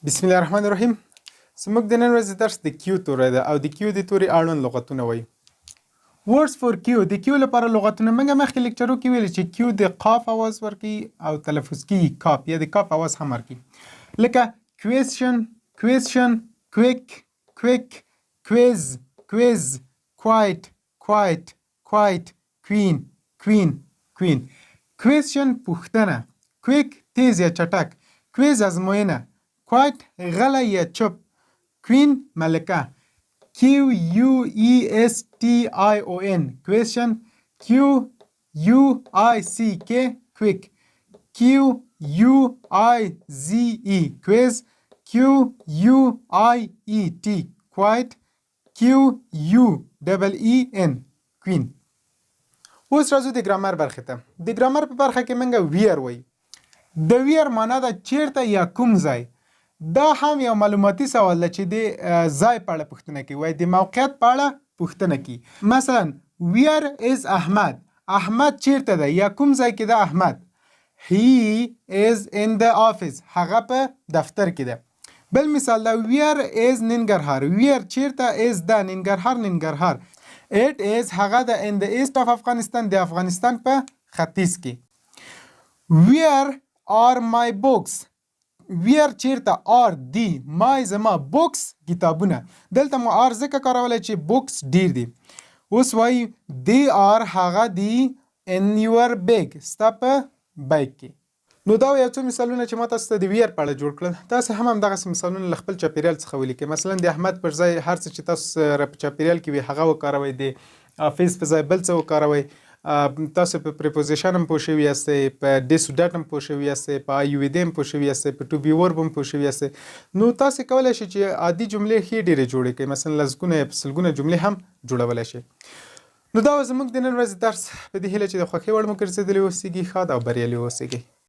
بسم الله الرحمن الرحیم. زموږ د نن ورځې درس د کیو توری ده او د کیو د توري اړوند لغتونه وایي. words for کیو د کیو لپاره لغتونه موږ مخکې لیکچرو کې ویل چې کیو د قاف اواز ورکوي او تلفظ کیږي کاپ یا د کاپ اواز هم ورکوي. لکه question question quick quick quiz quiz quiet quiet quiet queen queen queen. question پوښتنه، quick تیز یا چټک، quiz ازموینه، quiet غلی یا چپ، queen ملکه، Q-U-E-S-T-I-O-N question، Q-U-I-C-K quick، Q-U-I-Z-E quiz، Q-U-I-E-T quiet، Q-U-E-E-N queen. اوس راځو د ګرامر برخې ته. د ګرامر په برخه کې موږ ویر وایي. د ویر معنا ده چیرته یا کوم ځای. دا هم یو معلوماتي سوال ده چې د ځای په اړه پوښتنه کوي، وایي د موقعیت په اړه پوښتنه کوي. مثلا ویر از احمد، احمد چیرته ده یا کوم ځای کې ده احمد. he is in the office، هغه په دفتر کې ده. بل مثال ده ویر از ننګرهار، ویر چیرته از ده ننګرهار ننګرهار. it is هغه ده in the east of افغانستان، د افغانستان په ختیځ کې. where are my books، ویر چیرته آر دی، مای زما، بوکس کتابونه. دلته مو آر ځکه کارولی چې بوکس ډیر دی. اوس وایي دی آر هغه دی ان یور بیگ، ستا په بیگ کې. نو دا یو څو مثالونه چې ما تاسو ته د ویر په اړه جوړ کړل. تاسو هم همدغسې مثالونه له خپل چاپیریال څخه ولیکئ. مثلا د احمد پر ځای هر څه چې تاسو سره په چاپیریال کې وي هغه وکاروئ، د فیس په ځای بل څه وکاروئ. تاسو په پریپوزیشن هم پوه شوي یاستئ، په ډیس ډټ هم پوه شوي یاستئ، په آی یو وی دی هم پوه شوي یاستئ، په ټو بي ورب هم پوه شوي یاستئ. نو تاسو کولی شئ چې عادي جملې ښې ډېرې جوړې کړئ، مثلا لسګونه یا سلګونه جملې هم جوړولی شئ. نو دا زموږ د نن ورځې درس. په دې هیله چې د خوښۍ وړ مو ګرځېدلی اوسیږي. ښاد او بریالي اوسیږئ.